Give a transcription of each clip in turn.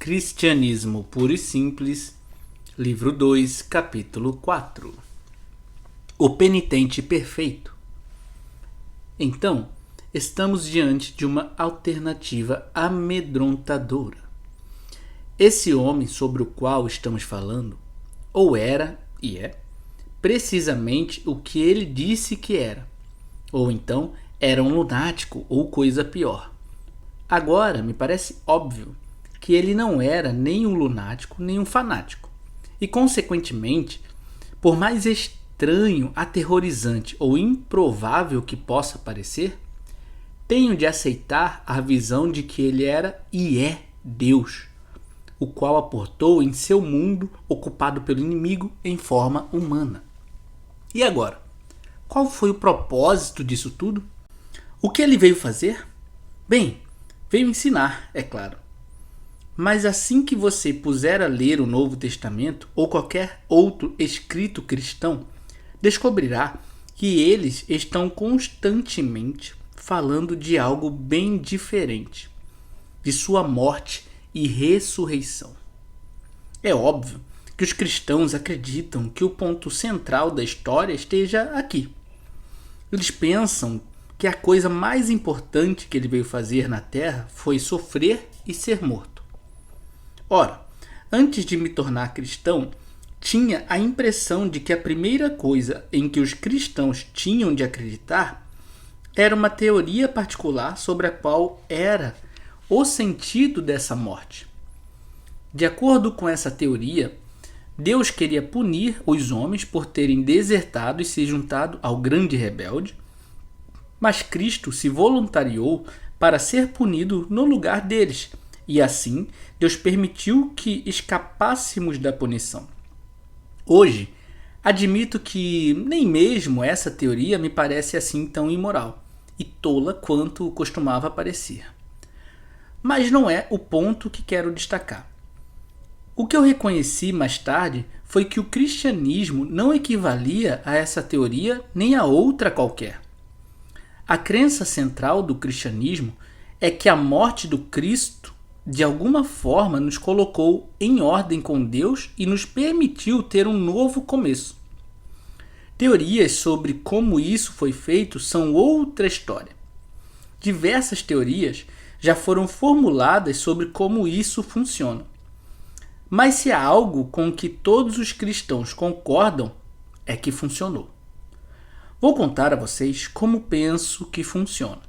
Cristianismo Puro e Simples, livro 2, capítulo 4. O penitente perfeito. Então, estamos diante de uma alternativa amedrontadora. Esse homem sobre o qual estamos falando, ou era e é, precisamente o que ele disse que era, ou então era um lunático ou coisa pior. Agora, me parece óbvio que ele não era nem um lunático nem um fanático. E, consequentemente, por mais estranho, aterrorizante ou improvável que possa parecer, tenho de aceitar a visão de que ele era e é Deus, o qual aportou em seu mundo ocupado pelo inimigo em forma humana. E agora, qual foi o propósito disso tudo? O que ele veio fazer? Bem, veio ensinar, é claro. Mas assim que você puser a ler o Novo Testamento ou qualquer outro escrito cristão, descobrirá que eles estão constantemente falando de algo bem diferente, de sua morte e ressurreição. É óbvio que os cristãos acreditam que o ponto central da história esteja aqui. Eles pensam que a coisa mais importante que ele veio fazer na terra foi sofrer e ser morto. Ora, antes de me tornar cristão, tinha a impressão de que a primeira coisa em que os cristãos tinham de acreditar era uma teoria particular sobre a qual era o sentido dessa morte. De acordo com essa teoria, Deus queria punir os homens por terem desertado e se juntado ao grande rebelde, mas Cristo se voluntariou para ser punido no lugar deles, e assim Deus permitiu que escapássemos da punição. Hoje, admito que nem mesmo essa teoria me parece assim tão imoral e tola quanto costumava parecer. Mas não é o ponto que quero destacar. O que eu reconheci mais tarde foi que o cristianismo não equivalia a essa teoria nem a outra qualquer. A crença central do cristianismo é que a morte do Cristo de alguma forma nos colocou em ordem com Deus e nos permitiu ter um novo começo. Teorias sobre como isso foi feito são outra história. Diversas teorias já foram formuladas sobre como isso funciona. Mas se há algo com que todos os cristãos concordam, é que funcionou. Vou contar a vocês como penso que funciona.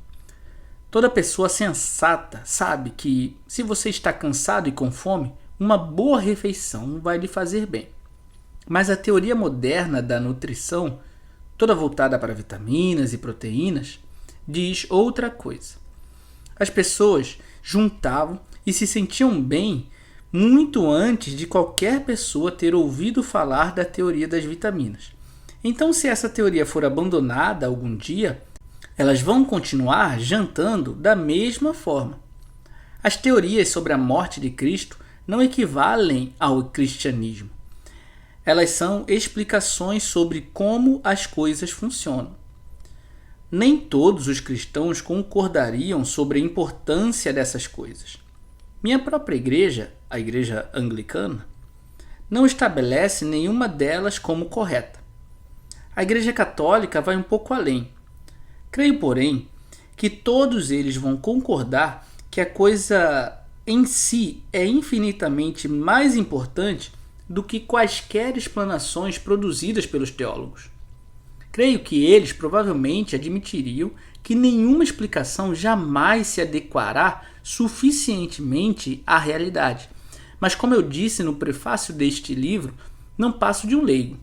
Toda pessoa sensata sabe que, se você está cansado e com fome, uma boa refeição vai lhe fazer bem. Mas a teoria moderna da nutrição, toda voltada para vitaminas e proteínas, diz outra coisa. As pessoas juntavam e se sentiam bem muito antes de qualquer pessoa ter ouvido falar da teoria das vitaminas. Então, se essa teoria for abandonada algum dia, elas vão continuar jantando da mesma forma. As teorias sobre a morte de Cristo não equivalem ao cristianismo. Elas são explicações sobre como as coisas funcionam. Nem todos os cristãos concordariam sobre a importância dessas coisas. Minha própria igreja, a Igreja Anglicana, não estabelece nenhuma delas como correta. A Igreja Católica vai um pouco além. Creio, porém, que todos eles vão concordar que a coisa em si é infinitamente mais importante do que quaisquer explanações produzidas pelos teólogos. Creio que eles provavelmente admitiriam que nenhuma explicação jamais se adequará suficientemente à realidade. Mas, como eu disse no prefácio deste livro, não passo de um leigo.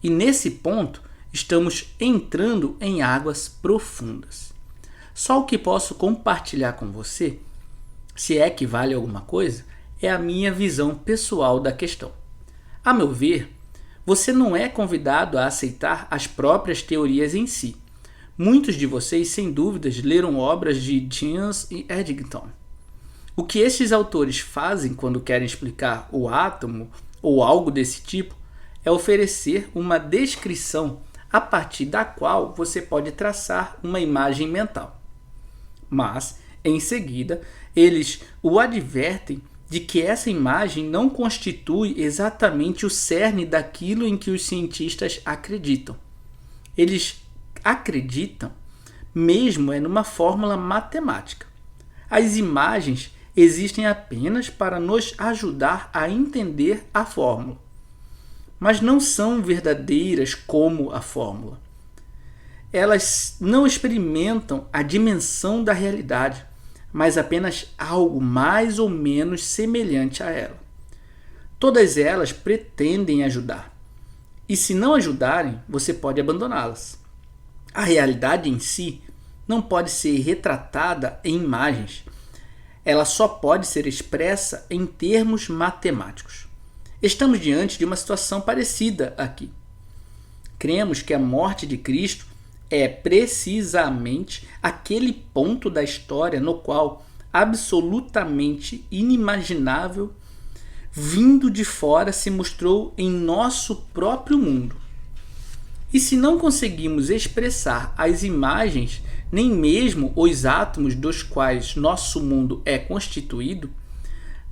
E nesse ponto, estamos entrando em águas profundas. Só o que posso compartilhar com você, se é que vale alguma coisa, é a minha visão pessoal da questão. A meu ver, você não é convidado a aceitar as próprias teorias em si. Muitos de vocês, sem dúvidas, leram obras de James e Eddington. O que esses autores fazem quando querem explicar o átomo ou algo desse tipo é oferecer uma descrição a partir da qual você pode traçar uma imagem mental. Mas, em seguida, eles o advertem de que essa imagem não constitui exatamente o cerne daquilo em que os cientistas acreditam. Eles acreditam mesmo numa fórmula matemática. As imagens existem apenas para nos ajudar a entender a fórmula, mas não são verdadeiras como a fórmula. Elas não experimentam a dimensão da realidade, mas apenas algo mais ou menos semelhante a ela. Todas elas pretendem ajudar, e se não ajudarem, você pode abandoná-las. A realidade em si não pode ser retratada em imagens, ela só pode ser expressa em termos matemáticos. Estamos diante de uma situação parecida aqui. Cremos que a morte de Cristo é precisamente aquele ponto da história no qual absolutamente inimaginável vindo de fora se mostrou em nosso próprio mundo. E se não conseguimos expressar as imagens, nem mesmo os átomos dos quais nosso mundo é constituído,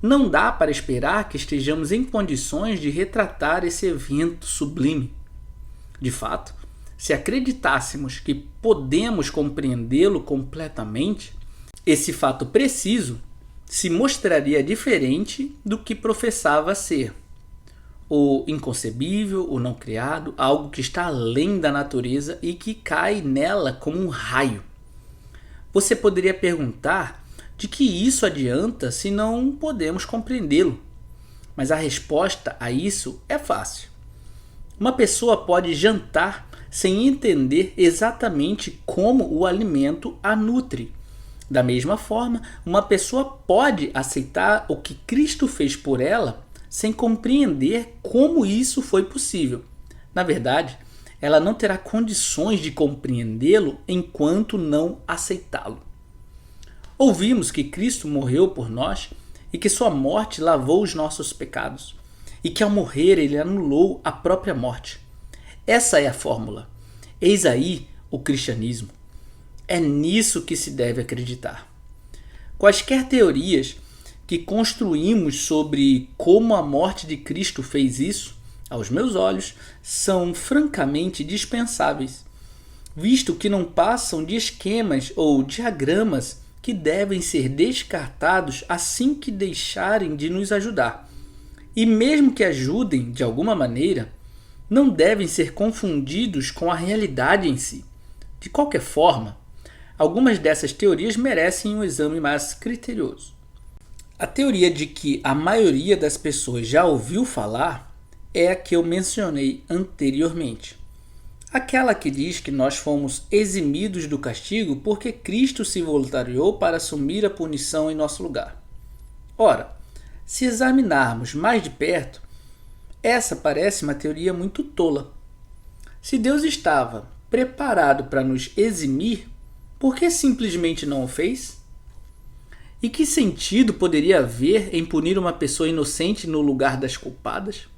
não dá para esperar que estejamos em condições de retratar esse evento sublime. De fato, se acreditássemos que podemos compreendê-lo completamente, esse fato preciso se mostraria diferente do que professava ser. O inconcebível, o não criado, algo que está além da natureza e que cai nela como um raio. Você poderia perguntar de que isso adianta se não podemos compreendê-lo? Mas a resposta a isso é fácil. Uma pessoa pode jantar sem entender exatamente como o alimento a nutre. Da mesma forma, uma pessoa pode aceitar o que Cristo fez por ela sem compreender como isso foi possível. Na verdade, ela não terá condições de compreendê-lo enquanto não aceitá-lo. Ouvimos que Cristo morreu por nós e que sua morte lavou os nossos pecados, e que ao morrer ele anulou a própria morte. Essa é a fórmula. Eis aí o cristianismo. É nisso que se deve acreditar. Quaisquer teorias que construímos sobre como a morte de Cristo fez isso, aos meus olhos, são francamente dispensáveis, visto que não passam de esquemas ou diagramas que devem ser descartados assim que deixarem de nos ajudar. E mesmo que ajudem de alguma maneira, não devem ser confundidos com a realidade em si. De qualquer forma, algumas dessas teorias merecem um exame mais criterioso. A teoria de que a maioria das pessoas já ouviu falar é a que eu mencionei anteriormente. Aquela que diz que nós fomos eximidos do castigo porque Cristo se voluntariou para assumir a punição em nosso lugar. Ora, se examinarmos mais de perto, essa parece uma teoria muito tola. Se Deus estava preparado para nos eximir, por que simplesmente não o fez? E que sentido poderia haver em punir uma pessoa inocente no lugar das culpadas?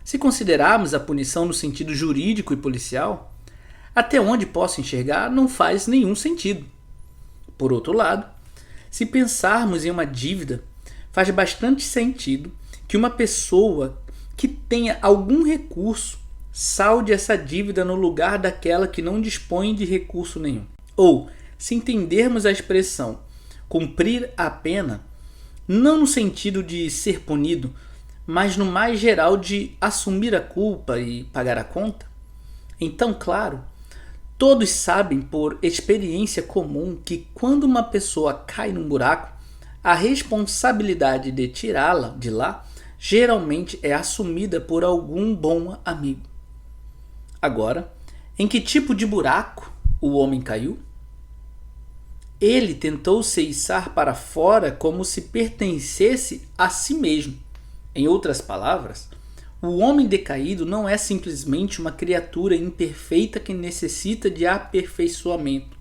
Se considerarmos a punição no sentido jurídico e policial, até onde posso enxergar, não faz nenhum sentido. Por outro lado, se pensarmos em uma dívida, faz bastante sentido que uma pessoa que tenha algum recurso salde essa dívida no lugar daquela que não dispõe de recurso nenhum. Ou, se entendermos a expressão cumprir a pena, não no sentido de ser punido, mas no mais geral de assumir a culpa e pagar a conta, então, claro, todos sabem por experiência comum que quando uma pessoa cai num buraco, a responsabilidade de tirá-la de lá geralmente é assumida por algum bom amigo. Agora, em que tipo de buraco o homem caiu? Ele tentou se içar para fora como se pertencesse a si mesmo. Em outras palavras, o homem decaído não é simplesmente uma criatura imperfeita que necessita de aperfeiçoamento,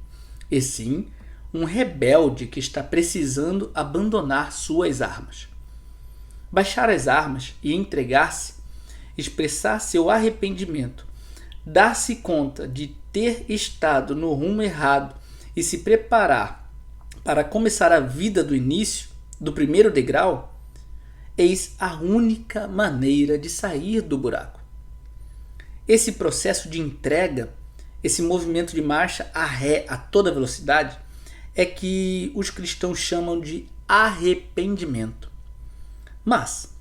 e sim um rebelde que está precisando abandonar suas armas. Baixar as armas e entregar-se, expressar seu arrependimento, dar-se conta de ter estado no rumo errado e se preparar para começar a vida do início, do primeiro degrau, eis a única maneira de sair do buraco. Esse processo de entrega, esse movimento de marcha a ré a toda velocidade, é que os cristãos chamam de arrependimento. Mas,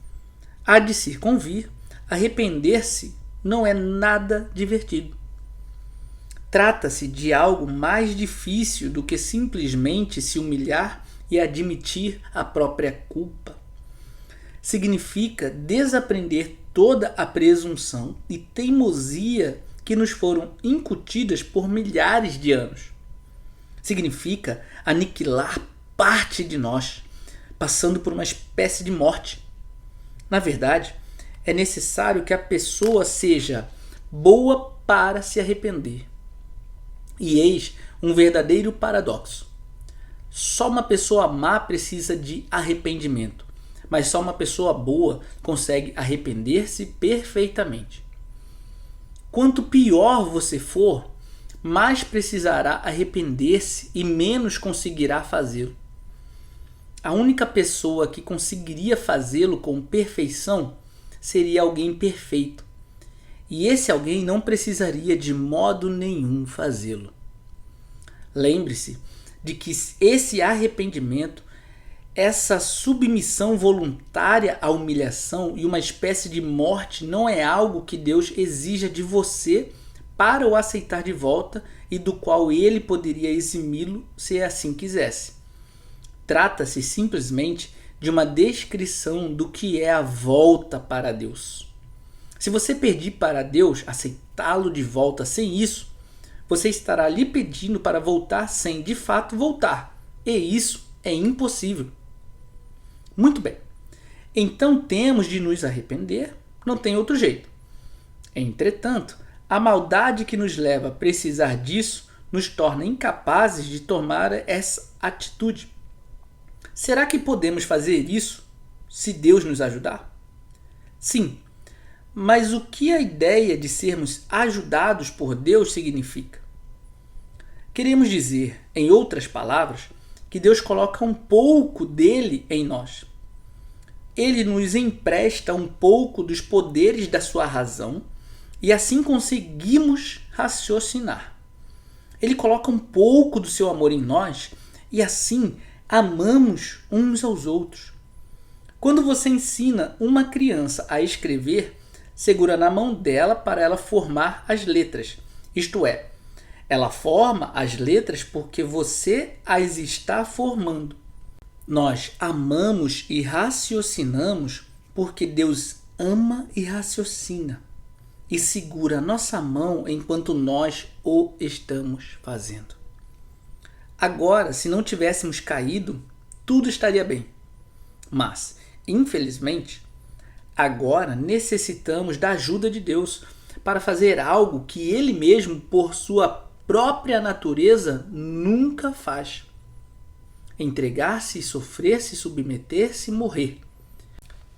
há de se convir, arrepender-se não é nada divertido. Trata-se de algo mais difícil do que simplesmente se humilhar e admitir a própria culpa. Significa desaprender toda a presunção e teimosia que nos foram incutidas por milhares de anos. Significa aniquilar parte de nós, passando por uma espécie de morte. Na verdade, é necessário que a pessoa seja boa para se arrepender. E eis um verdadeiro paradoxo. Só uma pessoa má precisa de arrependimento, mas só uma pessoa boa consegue arrepender-se perfeitamente. Quanto pior você for, mais precisará arrepender-se e menos conseguirá fazê-lo. A única pessoa que conseguiria fazê-lo com perfeição seria alguém perfeito. E esse alguém não precisaria de modo nenhum fazê-lo. Lembre-se de que esse arrependimento, essa submissão voluntária à humilhação e uma espécie de morte não é algo que Deus exija de você para o aceitar de volta e do qual ele poderia eximi-lo se assim quisesse. Trata-se simplesmente de uma descrição do que é a volta para Deus. Se você pedir para Deus aceitá-lo de volta sem isso, você estará lhe pedindo para voltar sem de fato voltar. E isso é impossível. Muito bem. Então temos de nos arrepender, não tem outro jeito. Entretanto, a maldade que nos leva a precisar disso nos torna incapazes de tomar essa atitude. Será que podemos fazer isso se Deus nos ajudar? Sim. Mas o que a ideia de sermos ajudados por Deus significa? Queremos dizer, em outras palavras, que Deus coloca um pouco dele em nós. Ele nos empresta um pouco dos poderes da sua razão e assim conseguimos raciocinar. Ele coloca um pouco do seu amor em nós e assim amamos uns aos outros. Quando você ensina uma criança a escrever, segura na mão dela para ela formar as letras. Isto é, ela forma as letras porque você as está formando. Nós amamos e raciocinamos porque Deus ama e raciocina e segura nossa mão enquanto nós o estamos fazendo. Agora, se não tivéssemos caído, tudo estaria bem. Mas, infelizmente, agora necessitamos da ajuda de Deus para fazer algo que Ele mesmo, por sua própria natureza, nunca faz. Entregar-se, sofrer-se, submeter-se e morrer.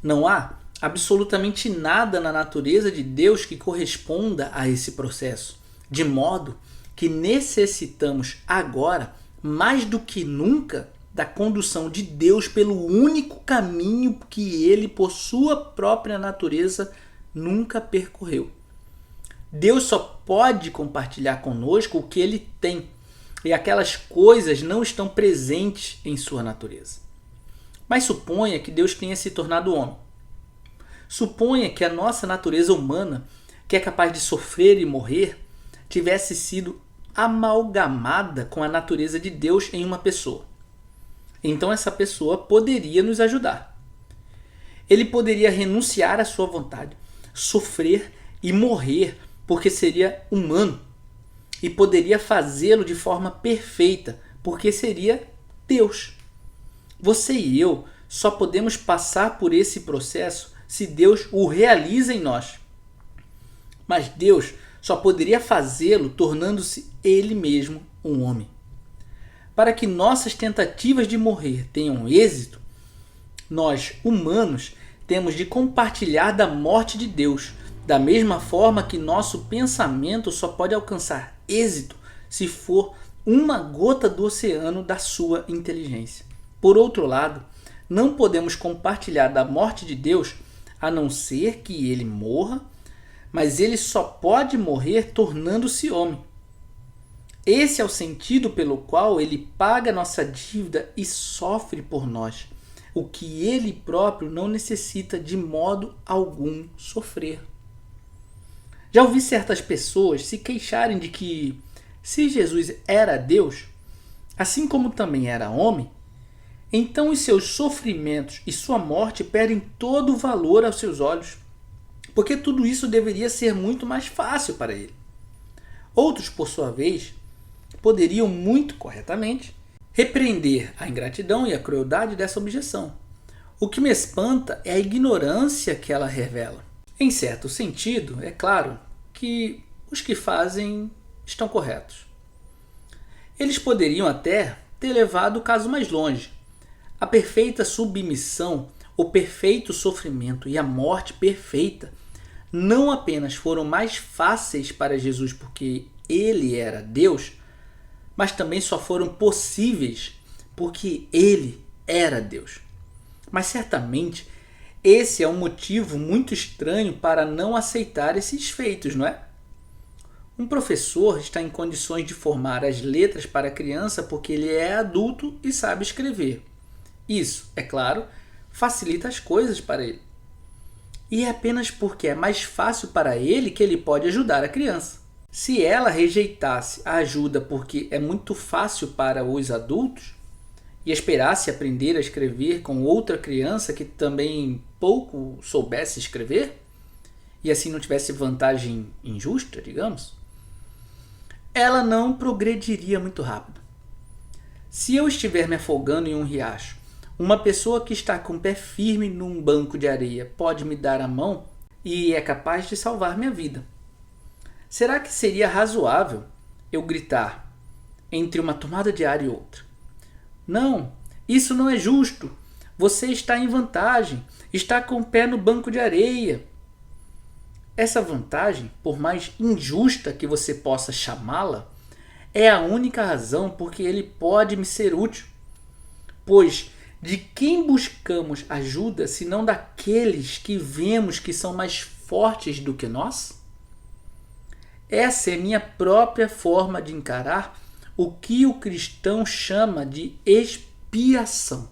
Não há absolutamente nada na natureza de Deus que corresponda a esse processo, de modo que necessitamos agora, mais do que nunca, da condução de Deus pelo único caminho que Ele, por sua própria natureza, nunca percorreu. Deus só pode compartilhar conosco o que Ele tem, e aquelas coisas não estão presentes em sua natureza. Mas suponha que Deus tenha se tornado homem. Suponha que a nossa natureza humana, que é capaz de sofrer e morrer, tivesse sido amalgamada com a natureza de Deus em uma pessoa. Então essa pessoa poderia nos ajudar. Ele poderia renunciar à sua vontade, sofrer e morrer porque seria humano, e poderia fazê-lo de forma perfeita porque seria Deus. Você e eu só podemos passar por esse processo se Deus o realiza em nós. Mas Deus só poderia fazê-lo tornando-se Ele mesmo um homem. Para que nossas tentativas de morrer tenham êxito, nós, humanos, temos de compartilhar da morte de Deus, da mesma forma que nosso pensamento só pode alcançar êxito se for uma gota do oceano da sua inteligência. Por outro lado, não podemos compartilhar da morte de Deus a não ser que ele morra, mas ele só pode morrer tornando-se homem. Esse é o sentido pelo qual ele paga nossa dívida e sofre por nós, o que ele próprio não necessita de modo algum sofrer. Já ouvi certas pessoas se queixarem de que, se Jesus era Deus, assim como também era homem, então os seus sofrimentos e sua morte perdem todo o valor aos seus olhos, porque tudo isso deveria ser muito mais fácil para ele. Outros, por sua vez, poderiam muito corretamente repreender a ingratidão e a crueldade dessa objeção. O que me espanta é a ignorância que ela revela. Em certo sentido, é claro que os que fazem estão corretos. Eles poderiam até ter levado o caso mais longe. A perfeita submissão, o perfeito sofrimento e a morte perfeita não apenas foram mais fáceis para Jesus porque ele era Deus, mas também só foram possíveis porque ele era Deus. Mas certamente esse é um motivo muito estranho para não aceitar esses feitos, não é? Um professor está em condições de formar as letras para a criança porque ele é adulto e sabe escrever. Isso, é claro, facilita as coisas para ele. E é apenas porque é mais fácil para ele que ele pode ajudar a criança. Se ela rejeitasse a ajuda porque é muito fácil para os adultos e esperasse aprender a escrever com outra criança que também pouco soubesse escrever e assim não tivesse vantagem injusta, digamos, ela não progrediria muito rápido. Se eu estiver me afogando em um riacho, uma pessoa que está com o pé firme num banco de areia pode me dar a mão e é capaz de salvar minha vida. Será que seria razoável eu gritar entre uma tomada de ar e outra: "Não, isso não é justo. Você está em vantagem, está com o pé no banco de areia"? Essa vantagem, por mais injusta que você possa chamá-la, é a única razão por que ele pode me ser útil. Pois de quem buscamos ajuda senão daqueles que vemos que são mais fortes do que nós? Essa é minha própria forma de encarar o que o cristão chama de expiação.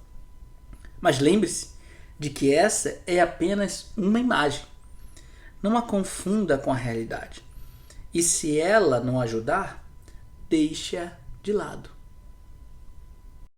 Mas lembre-se de que essa é apenas uma imagem. Não a confunda com a realidade. E se ela não ajudar, deixe-a de lado.